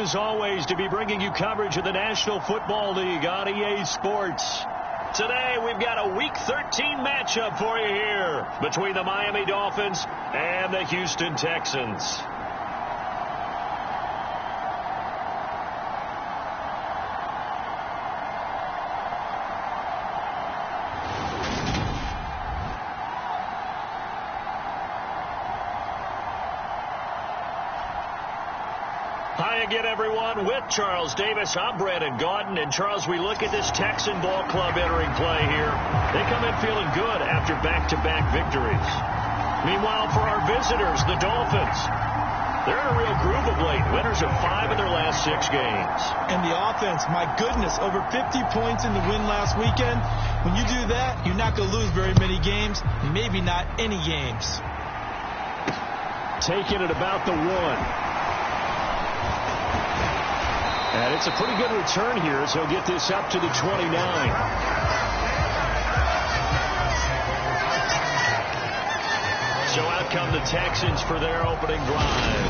as always, to be bringing you coverage of the National Football League on EA Sports. Today, we've got a Week 13 matchup for you here between the Miami Dolphins and the Houston Texans. Hi again, everyone. With Charles Davis, I'm Brandon Gaudin. And, Charles, we look at this Texan ball club entering play here. They come in feeling good after back-to-back victories. Meanwhile, for our visitors, the Dolphins, they're in a real groove of late. Winners of 5 of their last 6 games. And the offense, my goodness, over 50 points in the win last weekend. When you do that, you're not going to lose very many games, maybe not any games. Taking it about the 1. And it's a pretty good return here as he'll get this up to the 29. So out come the Texans for their opening drive.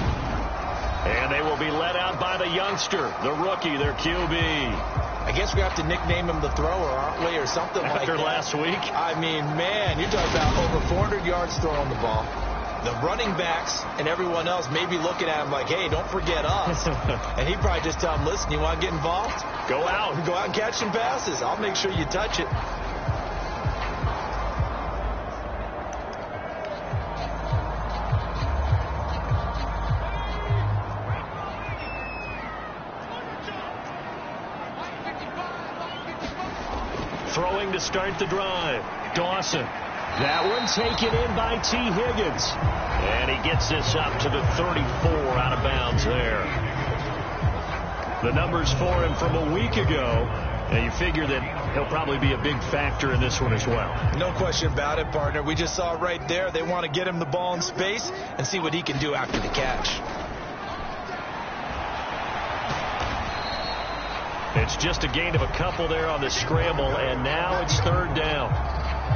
And they will be led out by the youngster, the rookie, their QB. I guess we have to nickname him the thrower, aren't we, or something like that. After last week? I mean, man, you're talking about over 400 yards throwing the ball. The running backs and everyone else may be looking at him like, hey, don't forget us. And he'd probably just tell them, listen, you want to get involved? Go out. Go out and catch some passes. I'll make sure you touch it. Throwing to start the drive. Dawson. That one taken in by T. Higgins. And he gets this up to the 34 out of bounds there. The numbers for him from a week ago. And you figure that he'll probably be a big factor in this one as well. No question about it, partner. We just saw it right there. They want to get him the ball in space and see what he can do after the catch. It's just a gain of a couple there on the scramble, and now it's 3rd down.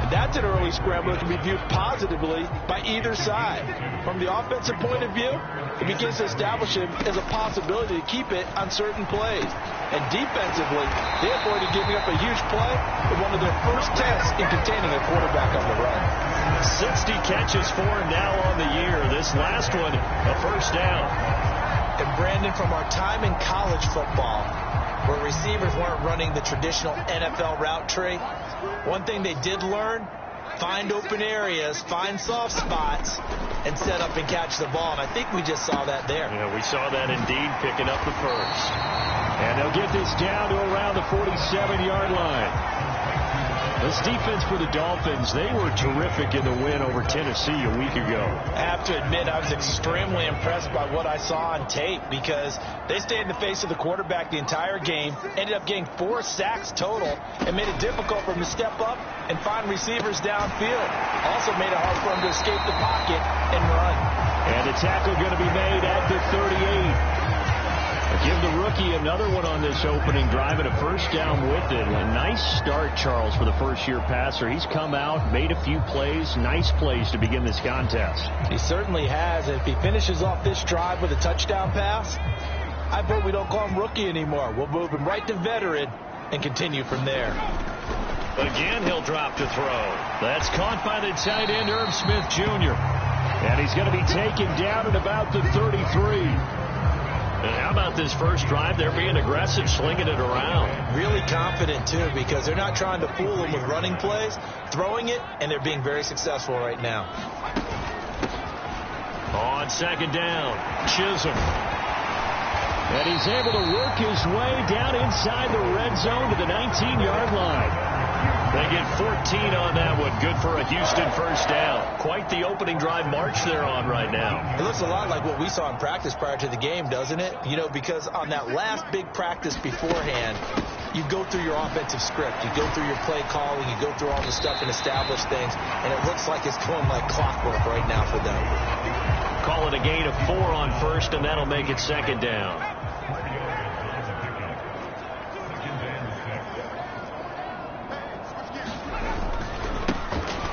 That's an early scramble that can be viewed positively by either side. From the offensive point of view, it begins to establish him as a possibility to keep it on certain plays. And defensively, they avoided giving up a huge play with one of their first tests in containing a quarterback on the run. 60 catches for him now on the year. This last one, a first down. And Brandon, from our time in college football, where receivers weren't running the traditional NFL route tree, one thing they did learn, find open areas, find soft spots, and set up and catch the ball. And I think we just saw that there. Yeah, we saw that indeed, picking up the first. And they'll get this down to around the 47-yard line. This defense for the Dolphins, they were terrific in the win over Tennessee a week ago. I have to admit, I was extremely impressed by what I saw on tape because they stayed in the face of the quarterback the entire game, ended up getting 4 sacks total, and made it difficult for him to step up and find receivers downfield. Also made it hard for him to escape the pocket and run. And the tackle going to be made at the 38. Give the rookie another one on this opening drive and a first down with it. A nice start, Charles, for the first-year passer. He's come out, made a few plays, nice plays to begin this contest. He certainly has. And if he finishes off this drive with a touchdown pass, I bet we don't call him rookie anymore. We'll move him right to veteran and continue from there. Again, he'll drop to throw. That's caught by the tight end, Irv Smith Jr. And he's going to be taken down at about the 33. And how about this first drive? They're being aggressive, slinging it around. Really confident, too, because they're not trying to fool them with running plays, throwing it, and they're being very successful right now. On 2nd down, Chisholm. And he's able to work his way down inside the red zone to the 19-yard line. They get 14 on that one. Good for a Houston first down. Quite the opening drive march they're on right now. It looks a lot like what we saw in practice prior to the game, doesn't it? You know, because on that last big practice beforehand, you go through your offensive script. You go through your play calling. You go through all the stuff and establish things. And it looks like it's going like clockwork right now for them. Call it a gain of 4 on first, and that'll make it 2nd down.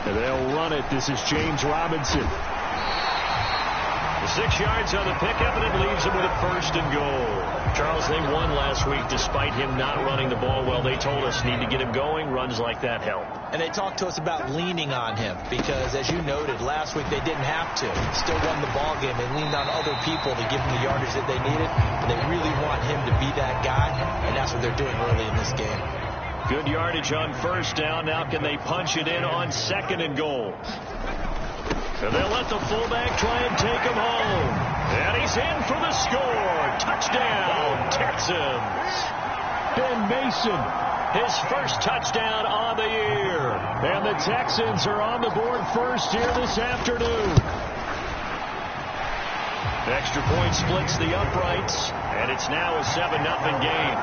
And they'll run it. This is James Robinson. The 6 yards on the pickup, and it leaves him with a 1st and goal. Charles, they won last week despite him not running the ball well. They told us need to get him going. Runs like that help. And they talked to us about leaning on him because, as you noted, last week they didn't have to. Still won the ball game. They leaned on other people to give them the yardage that they needed. But they really want him to be that guy, and that's what they're doing early in this game. Good yardage on 1st down. Now can they punch it in on 2nd and goal? And they'll let the fullback try and take him home. And he's in for the score. Touchdown, Texans. Ben Mason, his 1st touchdown on the year. And the Texans are on the board first here this afternoon. Extra point splits the uprights, and it's now a 7-0 game.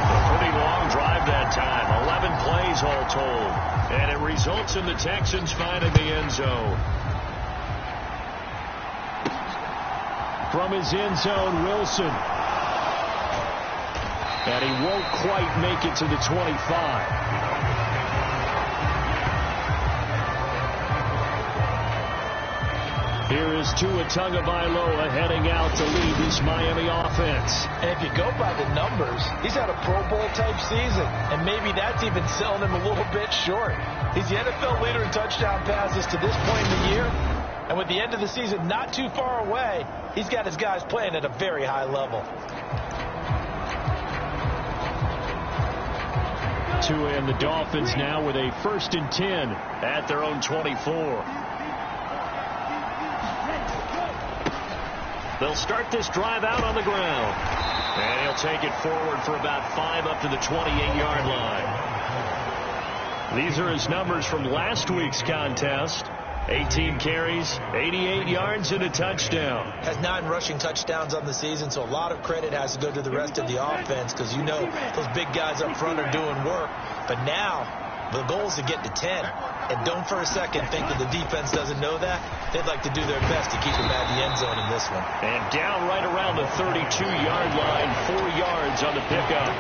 A pretty long drive that time, 11 plays all told. And it results in the Texans finding the end zone. From his end zone, Wilson. And he won't quite make it to the 25. Here is Tua Tagovailoa heading out to lead this Miami offense. And if you go by the numbers, he's had a Pro Bowl type season. And maybe that's even selling him a little bit short. He's the NFL leader in touchdown passes to this point in the year. And with the end of the season not too far away, he's got his guys playing at a very high level. Tua and the Dolphins now with a 1st and 10 at their own 24. They'll start this drive out on the ground. And he'll take it forward for about 5 up to the 28-yard line. These are his numbers from last week's contest. 18 carries, 88 yards, and a touchdown. Has 9 rushing touchdowns on the season, so a lot of credit has to go to the rest of the offense because you know those big guys up front are doing work. But now the goal is to get to 10. And don't for a second think that the defense doesn't know that. They'd like to do their best to keep him out of the end zone in this one. And down right around the 32-yard line, 4 yards on the pickup.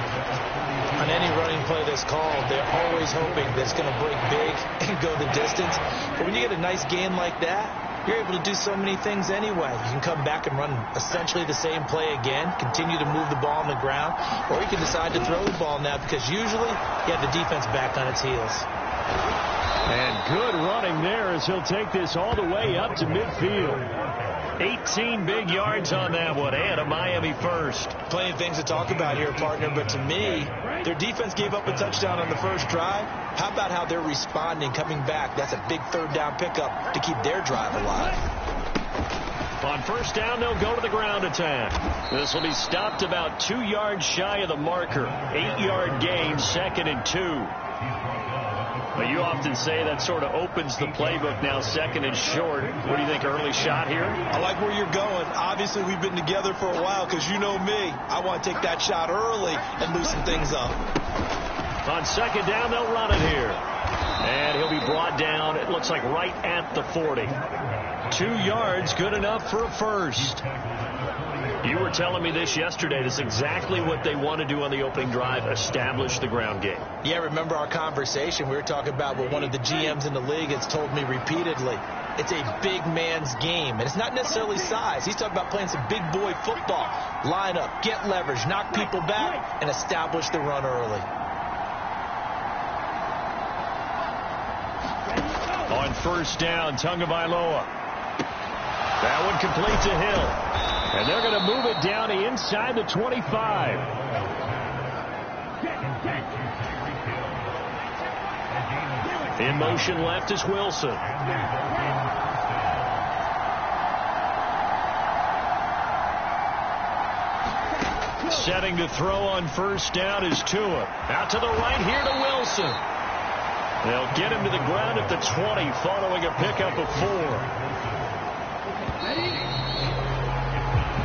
On any running play that's called, they're always hoping that it's going to break big and go the distance. But when you get a nice gain like that, you're able to do so many things anyway. You can come back and run essentially the same play again, continue to move the ball on the ground, or you can decide to throw the ball now because usually you have the defense back on its heels. And good running there as he'll take this all the way up to midfield. 18 big yards on that one, and a Miami 1st. Plenty of things to talk about here, partner, but to me, their defense gave up a touchdown on the first drive. How about how they're responding, coming back? That's a big 3rd down pickup to keep their drive alive. On 1st down, they'll go to the ground attack. This will be stopped about 2 yards shy of the marker. 8-yard gain, 2nd and 2. But you often say that sort of opens the playbook now, 2nd and short. What do you think, early shot here? I like where you're going. Obviously, we've been together for a while because you know me. I want to take that shot early and loosen things up. On 2nd down, they'll run it here. And he'll be brought down, it looks like right at the 40. 2 yards, good enough for a 1st. You were telling me this yesterday. This is exactly what they want to do on the opening drive, establish the ground game. Yeah, remember our conversation? We were talking about what one of the GMs in the league has told me repeatedly. It's a big man's game, and it's not necessarily size. He's talking about playing some big boy football. Line up, get leverage, knock people back, and establish the run early. On 1st down, Tagovailoa. That one complete to Hill. And they're going to move it down to inside the 25. In motion left is Wilson. Setting to throw on 1st down is Tua. Out to the right here to Wilson. They'll get him to the ground at the 20 following a pickup of 4.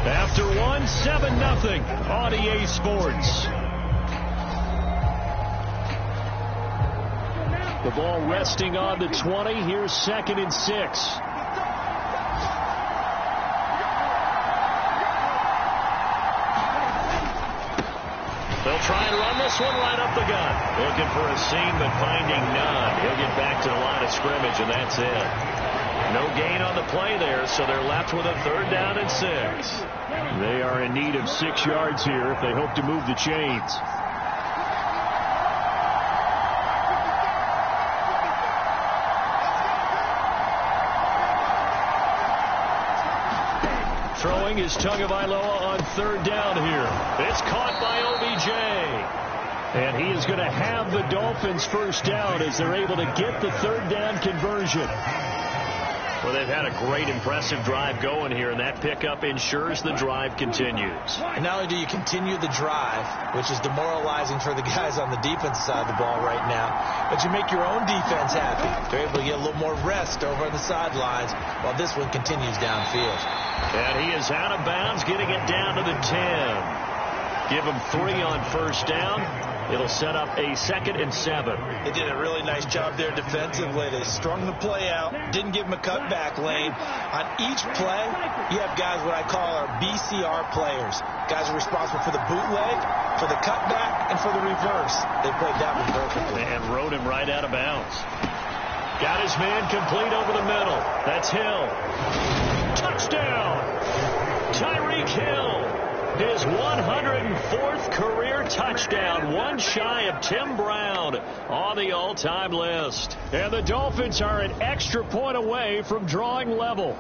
After 1, 7-0 on EA Sports. The ball resting on the 20. Here's 2nd and 6. They'll try and run this one right up the gut. Looking for a seam, but finding none. He'll get back to the line of scrimmage, and that's it. No gain on the play there, so they're left with a 3rd down and 6. They are in need of 6 yards here if they hope to move the chains. Throwing is Tagovailoa on 3rd down here. It's caught by OBJ. And he is going to have the Dolphins 1st down as they're able to get the 3rd down conversion. Well, they've had a great, impressive drive going here, and that pickup ensures the drive continues. And not only do you continue the drive, which is demoralizing for the guys on the defensive side of the ball right now, but you make your own defense happy. They're able to get a little more rest over on the sidelines while this one continues downfield. And he is out of bounds, getting it down to the 10. Give him 3 on 1st down. It'll set up a 2nd and 7. They did a really nice job there defensively. They strung the play out, didn't give him a cutback lane. On each play, you have guys what I call our BCR players. Guys are responsible for the bootleg, for the cutback, and for the reverse. They played that one perfectly. And rode him right out of bounds. Got his man complete over the middle. That's Hill. Touchdown! Tyreek Hill. His 104th career touchdown, one shy of Tim Brown on the all-time list. And the Dolphins are an extra point away from drawing level.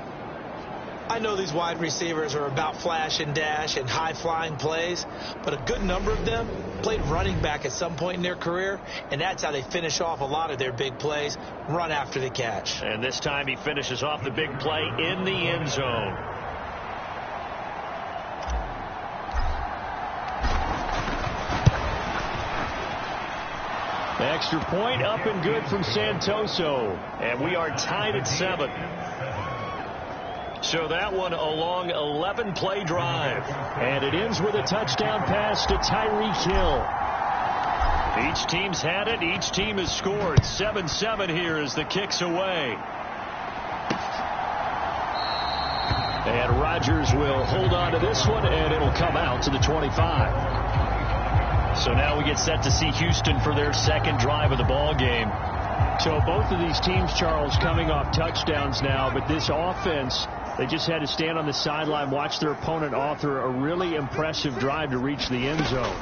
I know these wide receivers are about flash and dash and high-flying plays, but a good number of them played running back at some point in their career, and that's how they finish off a lot of their big plays, run after the catch. And this time he finishes off the big play in the end zone. The extra point up and good from Santoso. And we are tied at 7. So that one a long 11-play drive. And it ends with a touchdown pass to Tyreek Hill. Each team's had it. Each team has scored. 7-7 here as the kick's away. And Rodgers will hold on to this one, and it'll come out to the 25. So now we get set to see Houston for their 2nd drive of the ball game. So both of these teams, Charles, coming off touchdowns now, but this offense, they just had to stand on the sideline, watch their opponent author a really impressive drive to reach the end zone.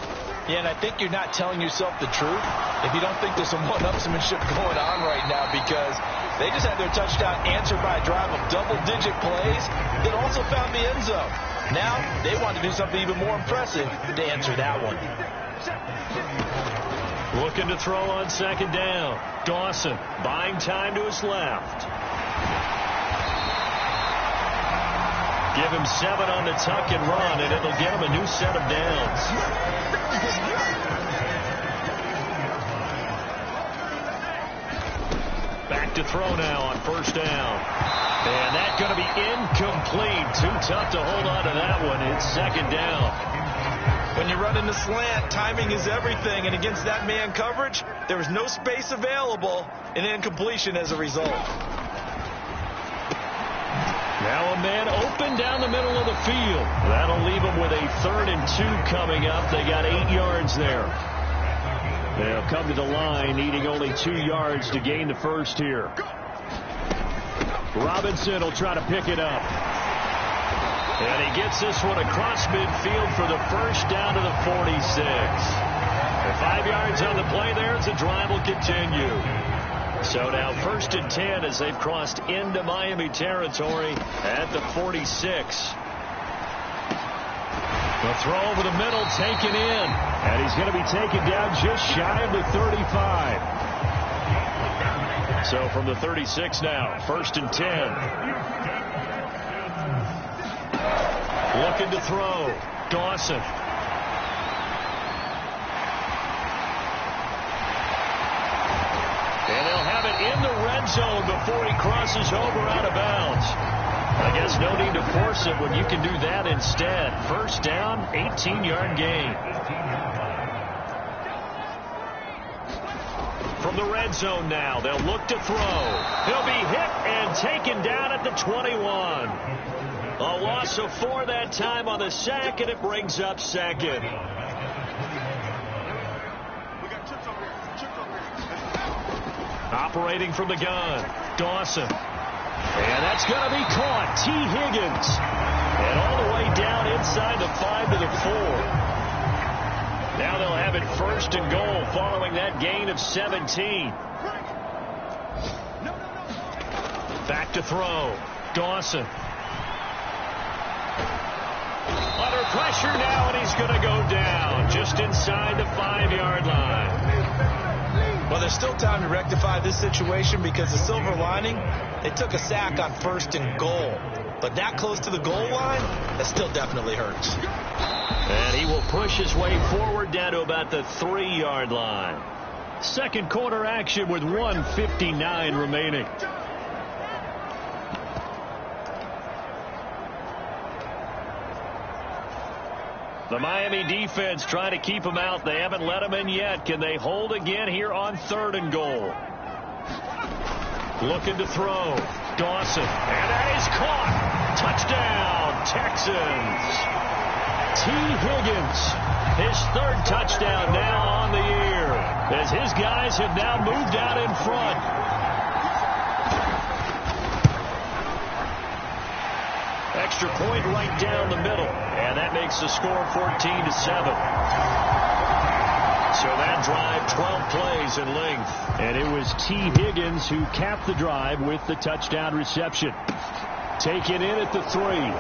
Yeah, and I think you're not telling yourself the truth if you don't think there's some one-upsmanship going on right now, because they just had their touchdown answered by a drive of double-digit plays that also found the end zone. Now they want to do something even more impressive to answer that one. Looking to throw on 2nd down. Dawson buying time to his left. Give him 7 on the tuck and run, and it'll get him a new set of downs. Back to throw now on 1st down. And that's going to be incomplete. Too tough to hold on to that one. It's 2nd down. When you run in the slant, timing is everything, and against that man coverage, there was no space available, and incompletion as a result. Now a man open down the middle of the field. That'll leave them with a 3rd and 2 coming up. They got 8 yards there. They'll come to the line, needing only 2 yards to gain the 1st here. Robinson will try to pick it up. And he gets this one across midfield for the 1st down to the 46. The 5 yards on the play there as the drive will continue. So now 1st and 10 as they've crossed into Miami territory at the 46. The throw over the middle taken in. And he's going to be taken down just shy of the 35. So from the 36 now, 1st and 10. Looking to throw. Dawson. And they'll have it in the red zone before he crosses over out of bounds. I guess no need to force it when you can do that instead. 1st down, 18-yard gain. From the red zone now, they'll look to throw. He'll be hit and taken down at the 21. A loss of 4 that time on the sack, and it brings up 2nd. Operating from the gun, Dawson. And that's going to be caught. T. Higgins. And all the way down inside the 5 to the 4. Now they'll have it 1st and goal following that gain of 17. Back to throw. Dawson. Under pressure now, and he's going to go down just inside the 5-yard line. Well, there's still time to rectify this situation because the silver lining, they took a sack on 1st and goal. But that close to the goal line, that still definitely hurts. And he will push his way forward down to about the 3-yard line. Second quarter action with 1:59 remaining. The Miami defense trying to keep him out. They haven't let him in yet. Can they hold again here on 3rd and goal? Looking to throw. Dawson. And that is caught. Touchdown, Texans. T. Higgins. His 3rd touchdown now on the year, as his guys have now moved out in front. Extra point right down the middle, and that makes the score 14-7. So that drive, 12 plays in length. And it was T. Higgins who capped the drive with the touchdown reception. Taken in at the 3.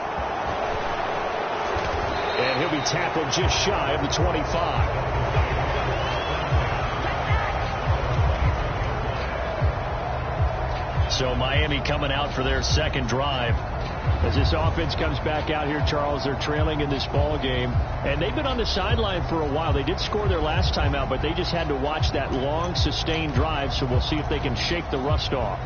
And he'll be tackled just shy of the 25. So Miami coming out for their second drive. As this offense comes back out here, Charles, they're trailing in this ball game. And they've been on the sideline for a while. They did score their last time out, but they just had to watch that long, sustained drive. So we'll see if they can shake the rust off.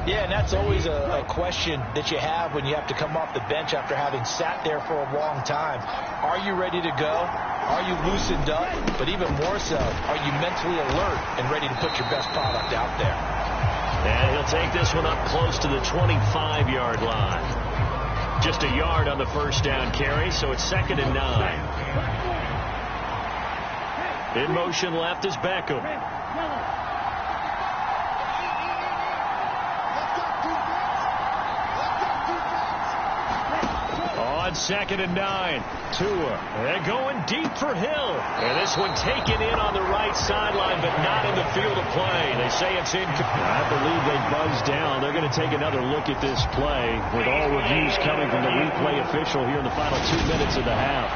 Yeah, and that's always a question that you have when you have to come off the bench after having sat there for a long time. Are you ready to go? Are you loosened up? But even more so, are you mentally alert and ready to put your best product out there? And he'll take this one up close to the 25-yard line. Just a yard on the first down carry, so it's 2nd and 9. In motion left is Beckham. On 2nd and 9, Tua. They're going deep for Hill. And this one taken in on the right sideline, but not in the field of play. They say it's in. I believe they buzzed down. They're going to take another look at this play with all reviews coming from the replay official here in the final 2 minutes of the half.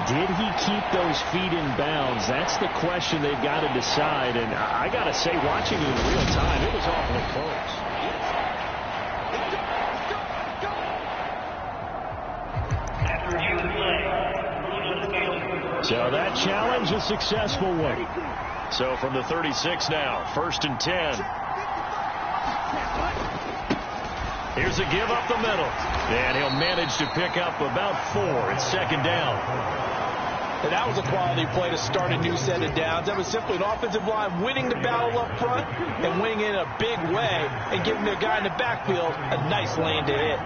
Did he keep those feet in bounds? That's the question they've got to decide. And I got to say, watching it in real time, it was awfully close. So that challenge, a successful one. So from the 36 now, 1st and 10. Here's a give up the middle. And he'll manage to pick up about 4. It's 2nd down. And that was a quality play to start a new set of downs. That was simply an offensive line winning the battle up front and winning it in a big way and giving their guy in the backfield a nice lane to hit.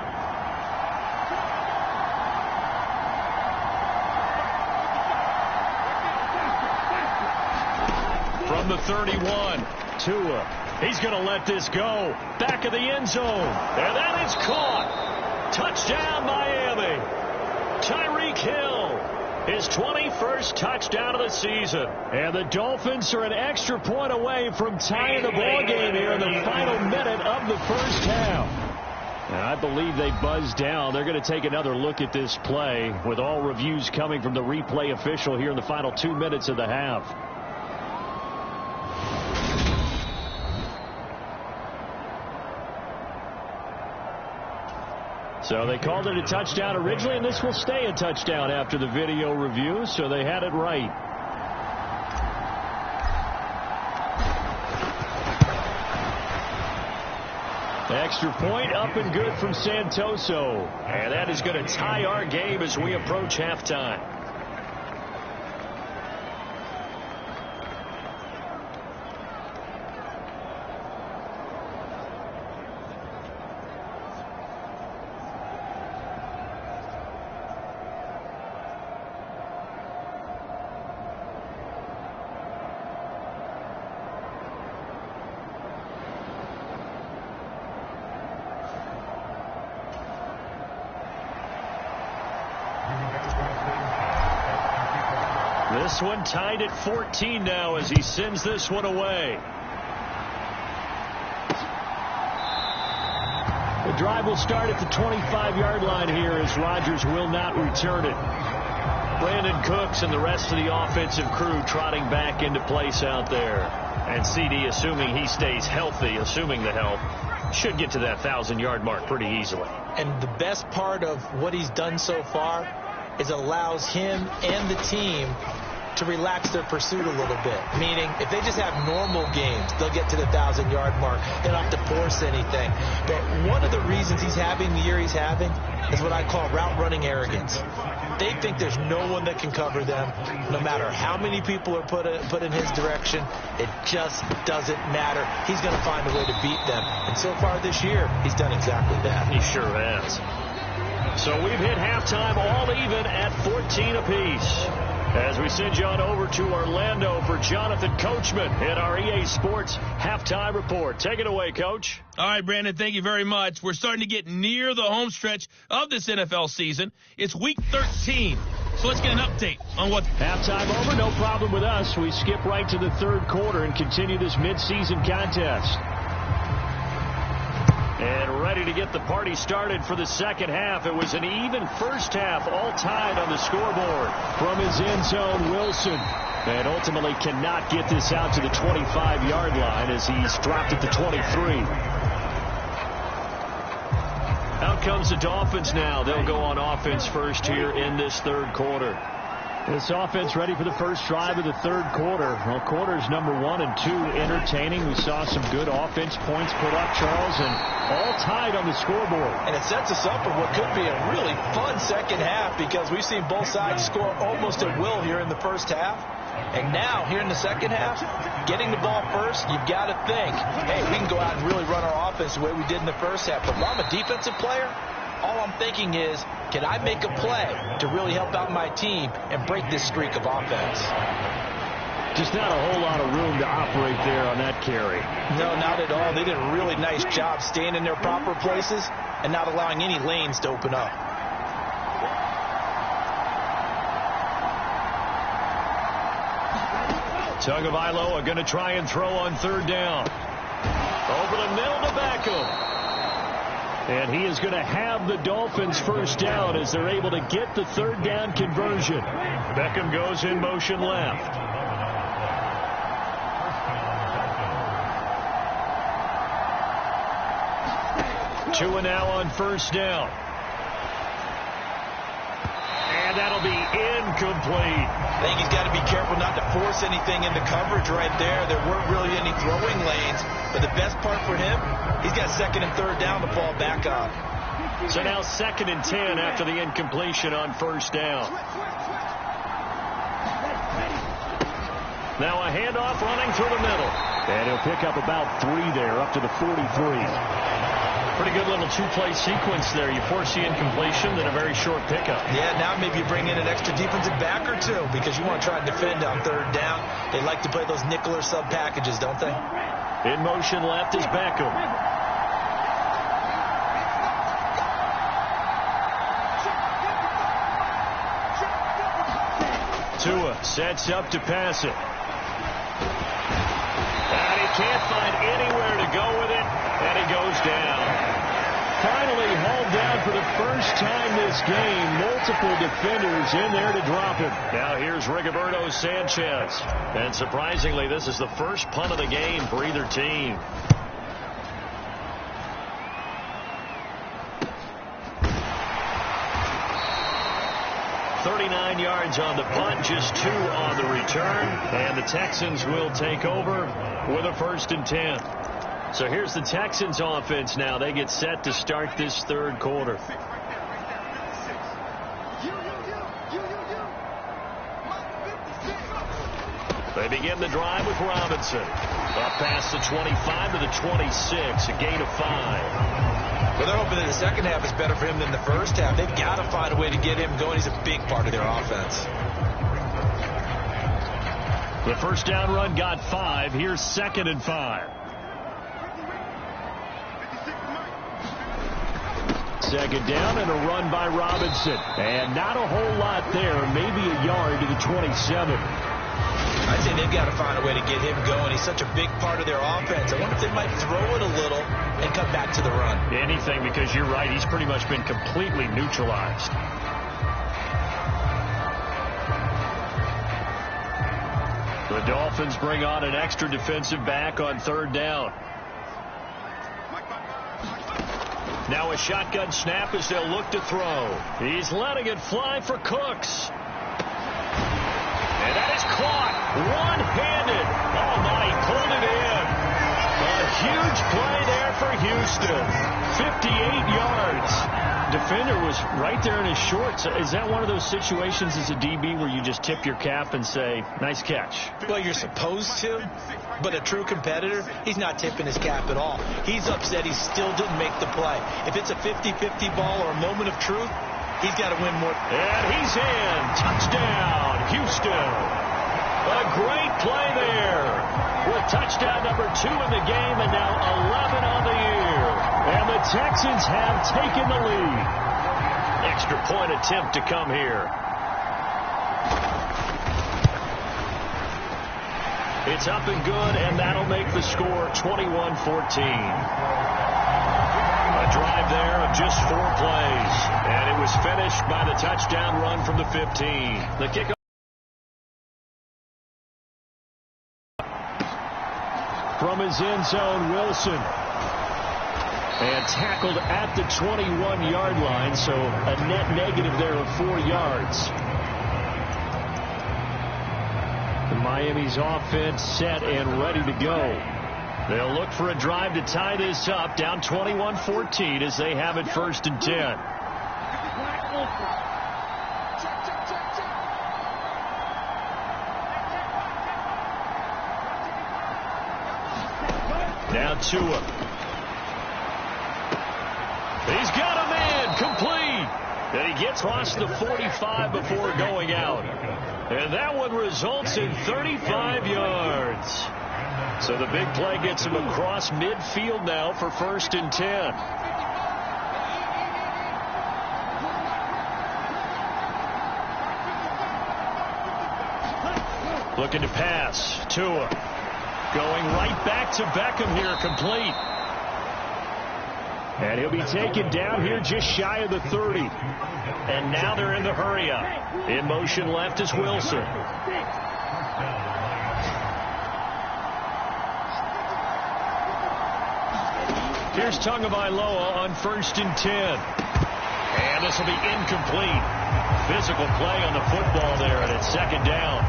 From the 31, Tua. He's going to let this go. Back of the end zone. And that is caught. Touchdown, Miami. Tyreek Hill. His 21st touchdown of the season. And the Dolphins are an extra point away from tying the ball game here in the final minute of the first half. And I believe they buzzed down. They're going to take another look at this play with all reviews coming from the replay official here in the final 2 minutes of the half. So they called it a touchdown originally, and this will stay a touchdown after the video review, so they had it right. Extra point up and good from Santoso. And that is going to tie our game as we approach halftime. This one tied at 14 now as he sends this one away. The drive will start at the 25-yard line here as Rodgers will not return it. Brandon Cooks and the rest of the offensive crew trotting back into place out there. And CD, assuming he stays healthy, assuming the health, should get to that 1,000-yard mark pretty easily. And the best part of what he's done so far is allows him and the team to relax their pursuit a little bit. Meaning, if they just have normal games, they'll get to the 1,000-yard mark. They don't have to force anything. But one of the reasons he's having the year he's having is what I call route-running arrogance. They think there's no one that can cover them. No matter how many people are put in his direction, it just doesn't matter. He's going to find a way to beat them. And so far this year, he's done exactly that. He sure has. So we've hit halftime all even at 14 apiece. As we send you on over to Orlando for Jonathan Coachman in our EA Sports Halftime Report. Take it away, Coach. All right, Brandon, thank you very much. We're starting to get near the home stretch of this NFL season. It's Week 13, so let's get an update on what... Halftime over, no problem with us. We skip right to the third quarter and continue this midseason contest. And ready to get the party started for the second half. It was an even first half, all tied on the scoreboard. From his end zone, Wilson. And ultimately cannot get this out to the 25-yard line as he's dropped at the 23. Out comes the Dolphins now. They'll go on offense first here in this third quarter. This offense ready for the first drive of the third quarter. Well, quarters number 1 and 2 entertaining. We saw some good offense points put up, Charles, and all tied on the scoreboard. And it sets us up for what could be a really fun second half because we've seen both sides score almost at will here in the first half. And now, here in the second half, getting the ball first, you've got to think, hey, we can go out and really run our offense the way we did in the first half. But if I'm a defensive player, all I'm thinking is, can I make a play to really help out my team and break this streak of offense? Just not a whole lot of room to operate there on that carry. No, not at all. They did a really nice job staying in their proper places and not allowing any lanes to open up. Tagovailoa going to try and throw on third down. Over the middle to Beckham. And he is going to have the Dolphins first down as they're able to get the third down conversion. Beckham goes in motion left. Tua now on first down. And that'll be incomplete. I think he's got to be careful not to force anything into coverage right there. There weren't really any throwing lanes. But the best part for him, he's got second and third down to fall back on. So now 2nd and 10 after the incompletion on first down. Now a handoff running through the middle. And he'll pick up about 3 there, up to the 43. Pretty good little two-play sequence there. You force the incompletion, then a very short pickup. Yeah, now maybe you bring in an extra defensive back or two because you want to try and defend on third down. They like to play those nickel or sub packages, don't they? In motion left is Beckham. Tua sets up to pass it. And he can't find anywhere to go with it, and he goes down. Finally hauled down for the first time this game. Multiple defenders in there to drop him. Now here's Rigoberto Sanchez. And surprisingly, this is the first punt of the game for either team. $39 yards on the punt, just 2 on the return. And the Texans will take over with a 1st and 10. So here's the Texans offense now. They get set to start this third quarter. They begin the drive with Robinson. Up past the 25 to the 26, a gain of 5. Well, they're hoping that the second half is better for him than the first half. They've got to find a way to get him going. He's a big part of their offense. The first down run got 5. Here's 2nd and 5. Second down and a run by Robinson. And not a whole lot there, maybe a yard to the 27. I think they've got to find a way to get him going. He's such a big part of their offense. I wonder if they might throw it a little and come back to the run. Anything, because you're right. He's pretty much been completely neutralized. The Dolphins bring on an extra defensive back on third down. Now a shotgun snap as they'll look to throw. He's letting it fly for Cooks. And that is caught one-handed. Oh, my, he pulled it in. A huge play there for Houston. 58 yards. Defender was right there in his shorts. Is that one of those situations as a DB where you just tip your cap and say, nice catch? Well, you're supposed to, but a true competitor, he's not tipping his cap at all. He's upset he still didn't make the play. If it's a 50-50 ball or a moment of truth, he's got to win more. And he's in. Touchdown, Houston. A great play there. With touchdown number 2 in the game and now 11 on the year. And the Texans have taken the lead. Extra point attempt to come here. It's up and good, and that'll make the score 21-14. A drive there of just 4 plays. And it was finished by the touchdown run from the 15. The kickoff from his end zone, Wilson. And tackled at the 21-yard line, so a net negative there of 4 yards. Miami's offense set and ready to go. They'll look for a drive to tie this up, down 21-14 as they have it first and 10. Now Tua. He's got a man complete. And he gets across the 45 before going out. And that one results in 35 yards. So the big play gets him across midfield now for first and 10. Looking to pass. Tua going right back to Beckham here, complete. And he'll be taken down here just shy of the 30. And now they're in the hurry up. In motion left is Wilson. Here's Tagovailoa on first and 10. And this will be incomplete. Physical play on the football there, and it's second down.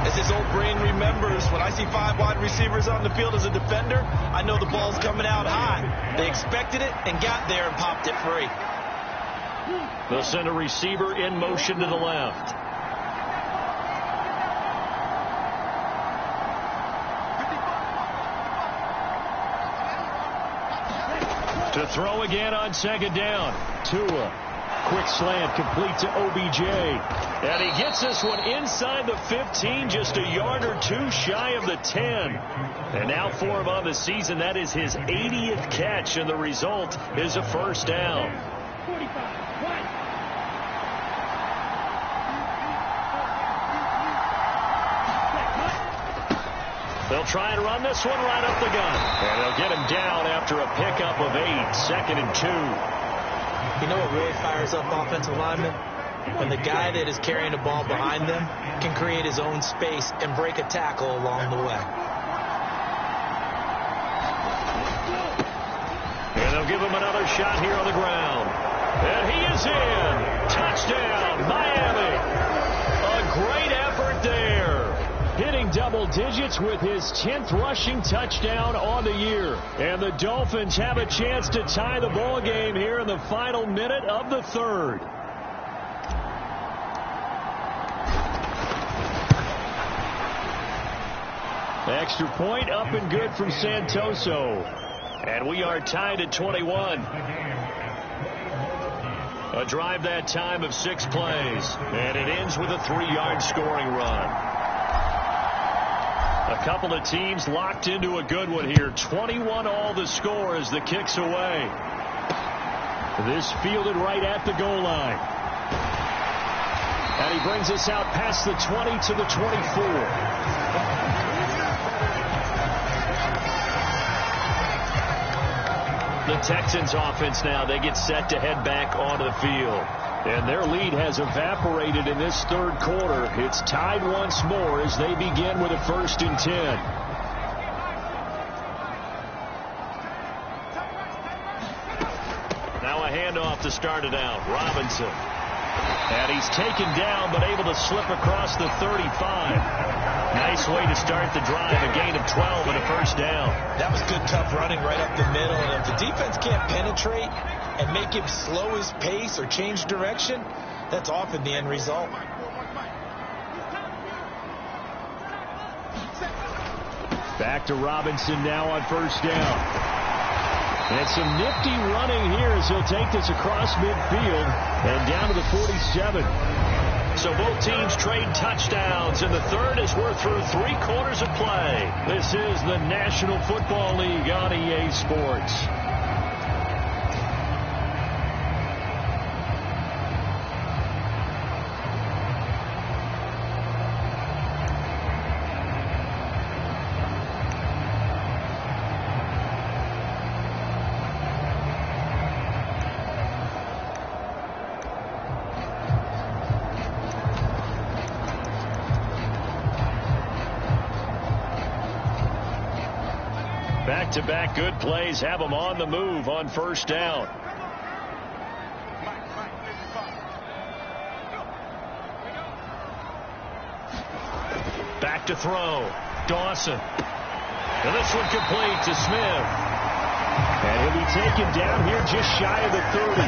As his old brain remembers, when I see 5 wide receivers on the field as a defender, I know the ball's coming out high. They expected it and got there and popped it free. They'll send a receiver in motion to the left. To throw again on second down. Tua. Quick slant complete to OBJ. And he gets this one inside the 15, just a yard or 2 shy of the 10. And now for him on the season, that is his 80th catch, and the result is a first down. They'll try and run this one right up the gun. And they'll get him down after a pickup of 8, second and 2. You know what really fires up offensive linemen? When the guy that is carrying the ball behind them can create his own space and break a tackle along the way. And they'll give him another shot here on the ground. And he is in. Touchdown, Miami. A great effort there. Hitting double digits with his 10th rushing touchdown on the year. And the Dolphins have a chance to tie the ball game here in the final minute of the third. Extra point up and good from Santoso. And we are tied at 21. A drive that time of 6 plays. And it ends with a 3-yard scoring run. A couple of teams locked into a good one here. 21 all the score as the kick's away. This fielded right at the goal line. And he brings us out past the 20 to the 24. The Texans offense now, they get set to head back onto the field. And their lead has evaporated in this third quarter. It's tied once more as they begin with a 1st and 10. Now a handoff to start it out. Robinson. And he's taken down but able to slip across the 35. Nice way to start the drive. A gain of 12 and a 1st down. That was good, tough running right up the middle. And if the defense can't penetrate and make him slow his pace or change direction, that's often the end result. Back to Robinson now on 1st down. And some nifty running here as he'll take this across midfield and down to the 47. So both teams trade touchdowns, and the third as we're through 3 quarters of play. This is the National Football League on EA Sports. Back-to-back good plays have them on the move on 1st down. Back to throw. Dawson. And this one complete to Smith. And he'll be taken down here just shy of the 30.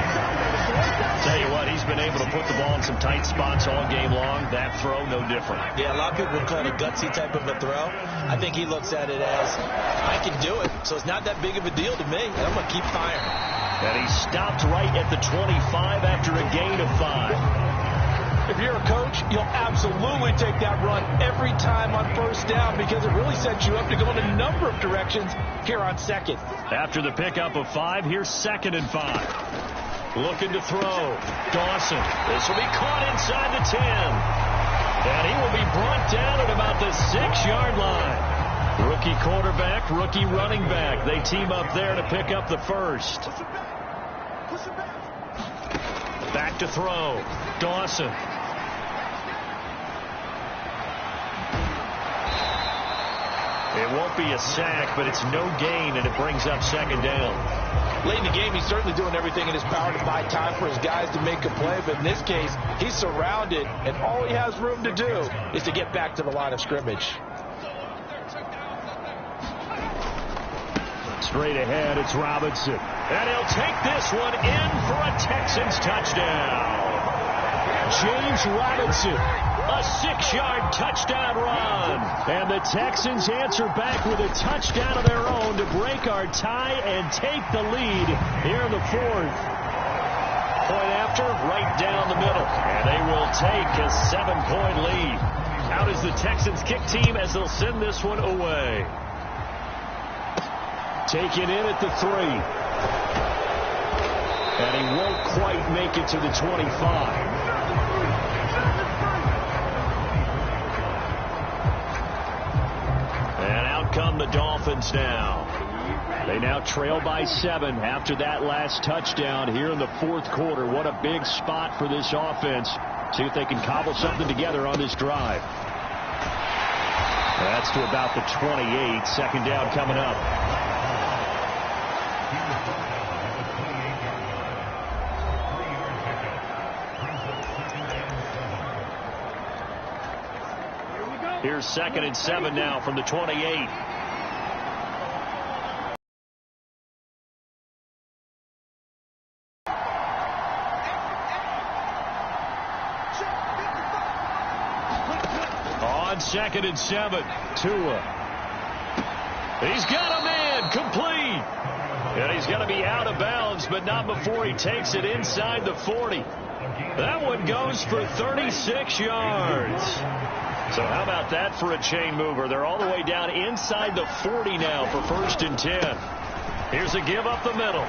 Tell you what, he's been able to put the ball in some tight spots all game long. That throw, no different. Yeah, a lot of people would call it a gutsy type of a throw. I think he looks at it as, I can do it, so it's not that big of a deal to me, and I'm going to keep firing. And he stopped right at the 25 after a gain of 5. If you're a coach, you'll absolutely take that run every time on 1st down because it really sets you up to go in a number of directions here on 2nd. After the pickup of 5, here's 2nd and 5. Looking to throw. Dawson. This will be caught inside the 10. And he will be brought down at about the 6-yard line. Rookie quarterback, rookie running back. They team up there to pick up the 1st. Back to throw. Dawson. It won't be a sack, but it's no gain, and it brings up 2nd down. Late in the game, he's certainly doing everything in his power to buy time for his guys to make a play, but in this case, he's surrounded, and all he has room to do is to get back to the line of scrimmage. Straight ahead, it's Robinson. And he'll take this one in for a Texans touchdown. James Robinson, a 6-yard touchdown run. And the Texans answer back with a touchdown of their own to break our tie and take the lead here in the 4th. Point after, right down the middle. And they will take a 7-point lead. Out is the Texans kick team as they'll send this one away. Taken in at the 3. And he won't quite make it to the 25. And out come the Dolphins now. They now trail by 7 after that last touchdown here in the 4th quarter. What a big spot for this offense. See if they can cobble something together on this drive. That's to about the 28. 2nd down coming up. Here's 2nd and 7 now from the 28. On 2nd and 7, Tua. He's got a man, complete. And he's going to be out of bounds, but not before he takes it inside the 40. That one goes for 36 yards. So how about that for a chain mover? They're all the way down inside the 40 now for 1st and 10. Here's a give up the middle.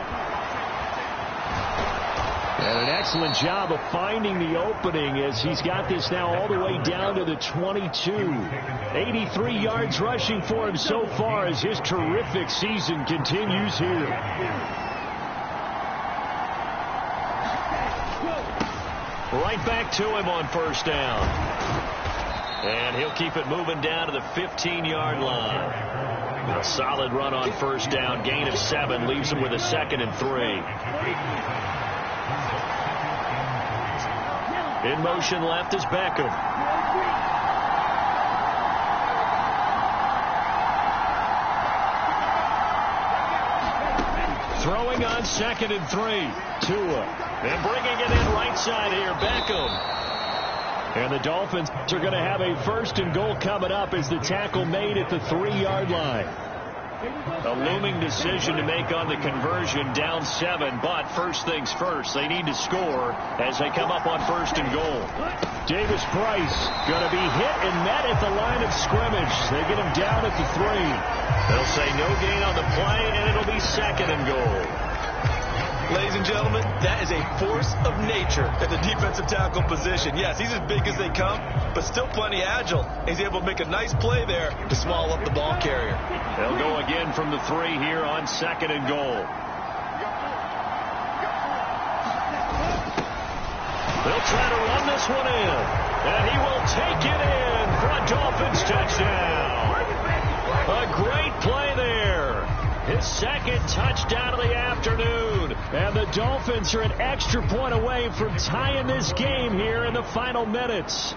And an excellent job of finding the opening as he's got this now all the way down to the 22. 83 yards rushing for him so far as his terrific season continues here. Right back to him on first down. And he'll keep it moving down to the 15-yard line. A solid run on first down. Gain of 7 leaves him with a 2nd and 3. In motion left is Beckham. Throwing on 2nd and 3. Tua. And bringing it in right side here, Beckham. And the Dolphins are going to have a 1st and goal coming up as the tackle made at the 3-yard line. A looming decision to make on the conversion, down 7, but first things first, they need to score as they come up on 1st and goal. Davis Price going to be hit and met at the line of scrimmage. They get him down at the 3. They'll say no gain on the play, and it'll be 2nd and goal. Ladies and gentlemen, that is a force of nature at the defensive tackle position. Yes, he's as big as they come, but still plenty agile. He's able to make a nice play there to swallow up the ball carrier. They'll go again from the 3 here on 2nd and goal. They'll try to run this one in, and he will take it in for a Dolphins touchdown. A great play there. His 2nd touchdown of the afternoon. And the Dolphins are an extra point away from tying this game here in the final minutes.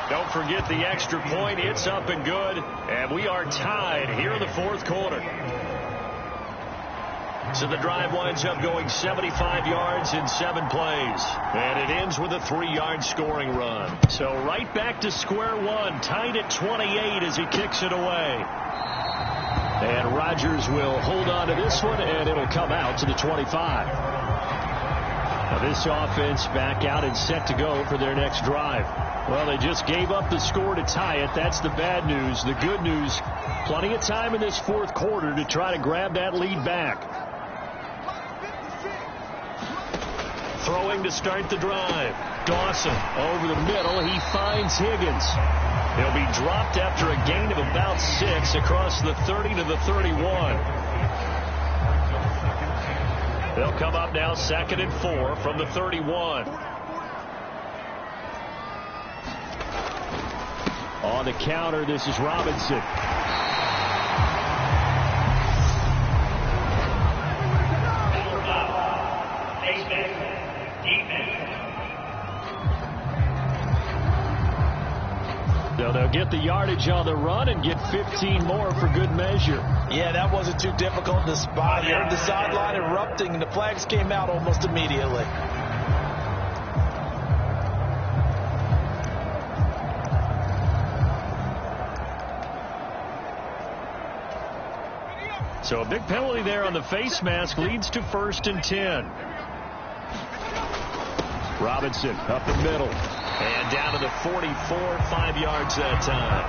Don't forget the extra point. It's up and good. And we are tied here in the 4th quarter. So the drive winds up going 75 yards in 7 plays. And it ends with a 3-yard scoring run. So right back to square one, tied at 28 as he kicks it away. And Rodgers will hold on to this one, and it'll come out to the 25. Now this offense back out and set to go for their next drive. Well, they just gave up the score to tie it. That's the bad news. The good news, plenty of time in this 4th quarter to try to grab that lead back. Throwing to start the drive. Dawson over the middle. He finds Higgins. He'll be dropped after a gain of about 6 across the 30 to the 31. They'll come up now 2nd and 4 from the 31. On the counter, this is Robinson. So they'll get the yardage on the run and get 15 more for good measure. Yeah, that wasn't too difficult to spot. You heard the sideline erupting, and the flags came out almost immediately. So a big penalty there on the face mask leads to 1st and 10. Robinson up the middle. And down to the 44, 5 yards that time.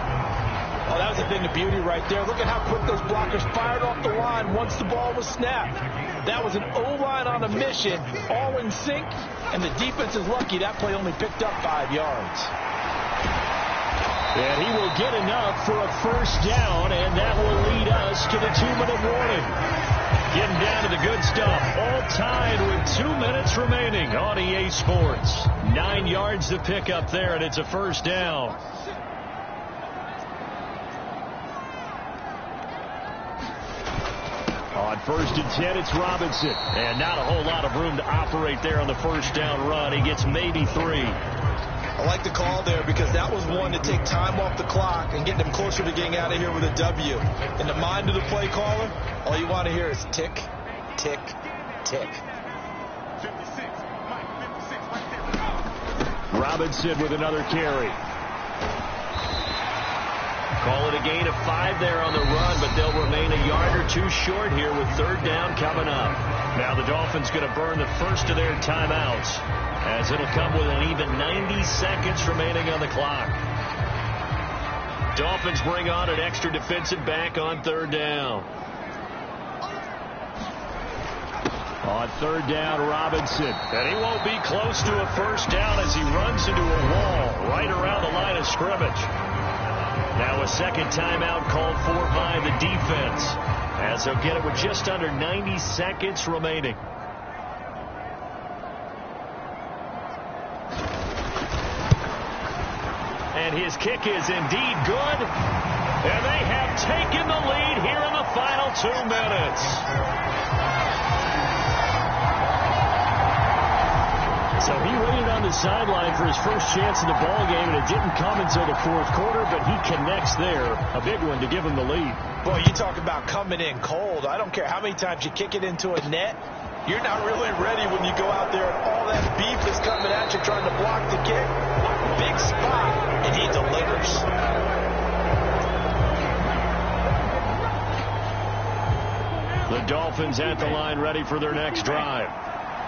Oh, that was a thing of beauty right there. Look at how quick those blockers fired off the line once the ball was snapped. That was an O-line on a mission, all in sync, and the defense is lucky that play only picked up 5 yards. And he will get enough for a 1st down, and that will lead us to the 2-minute warning. Getting down to the good stuff. All tied with 2 minutes remaining on EA Sports. 9 yards to pick up there, and it's a 1st down. On 1st and 10, it's Robinson. And not a whole lot of room to operate there on the 1st down run. He gets maybe 3. I like the call there because that was one to take time off the clock and get them closer to getting out of here with a W. In the mind of the play caller, all you want to hear is tick, tick, tick. Robinson with another carry. Call it a gain of 5 there on the run, but they'll remain a yard or 2 short here with 3rd down coming up. Now the Dolphins going to burn the first of their timeouts, as it'll come with an even 90 seconds remaining on the clock. Dolphins bring on an extra defensive back on third down. On third down, Robinson. And he won't be close to a first down as he runs into a wall right around the line of scrimmage. Now a second timeout called for by the defense, as they'll get it with just under 90 seconds remaining. And his kick is indeed good. And they have taken the lead here in the final 2 minutes. So he waited on the sideline for his first chance in the ball game, and it didn't come until the fourth quarter, but he connects there. A big one to give him the lead. Boy, you talk about coming in cold. I don't care how many times you kick it into a net. You're not really ready when you go out there and all that beef is coming at you trying to block the kick. Big spot, and he delivers. The Dolphins at the line ready for their next drive.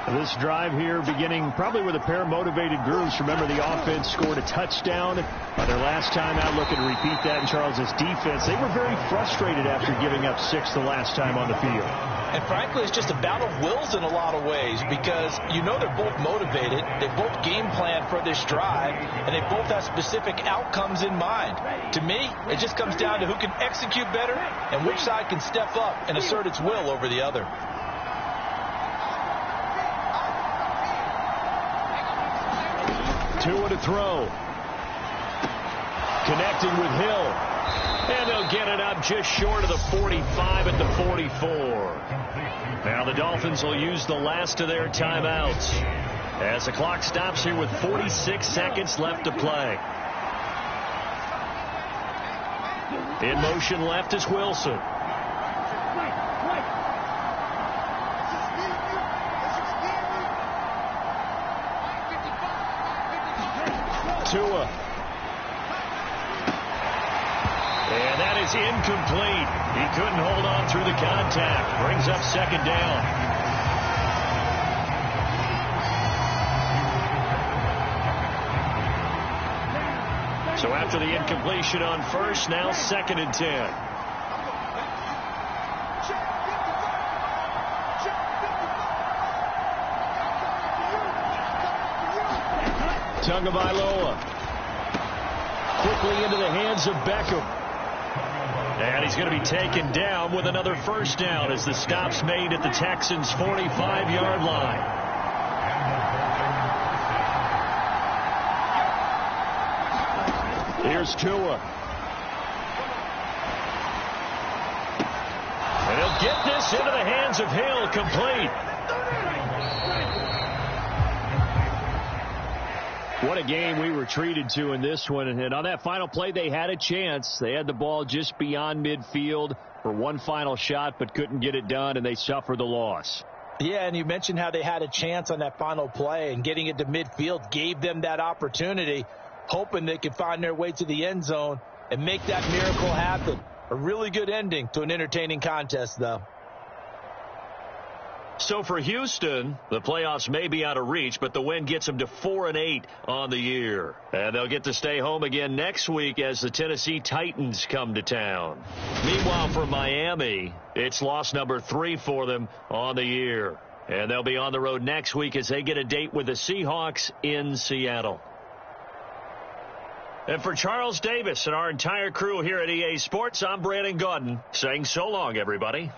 This drive here beginning probably with a pair of motivated groups. Remember, the offense scored a touchdown their last time out. Looking to repeat that in Charles's defense. They were very frustrated after giving up 6 the last time on the field. And frankly, it's just a battle of wills in a lot of ways, because you know they're both motivated. They both game plan for this drive, and they both have specific outcomes in mind. To me, it just comes down to who can execute better and which side can step up and assert its will over the other. Tua to throw. Connecting with Hill. And they'll get it up just short of the 45 at the 44. Now the Dolphins will use the last of their timeouts as the clock stops here with 46 seconds left to play. In motion left is Wilson. Tua. And that is incomplete. He couldn't hold on through the contact. Brings up second down. So after the incompletion on first, now 2nd and 10. Tagovailoa. Quickly into the hands of Beckham. And he's going to be taken down with another first down as the stop's made at the Texans' 45-yard line. Here's Tua. And he'll get this into the hands of Hill, complete. What a game we were treated to in this one. And on that final play, they had a chance. They had the ball just beyond midfield for one final shot, but couldn't get it done, and they suffered the loss. Yeah, and you mentioned how they had a chance on that final play, and getting it to midfield gave them that opportunity, hoping they could find their way to the end zone and make that miracle happen. A really good ending to an entertaining contest, though. So for Houston, the playoffs may be out of reach, but the win gets them to 4-8 on the year. And they'll get to stay home again next week as the Tennessee Titans come to town. Meanwhile, for Miami, it's loss number 3 for them on the year. And they'll be on the road next week as they get a date with the Seahawks in Seattle. And for Charles Davis and our entire crew here at EA Sports, I'm Brandon Gaudin saying so long, everybody.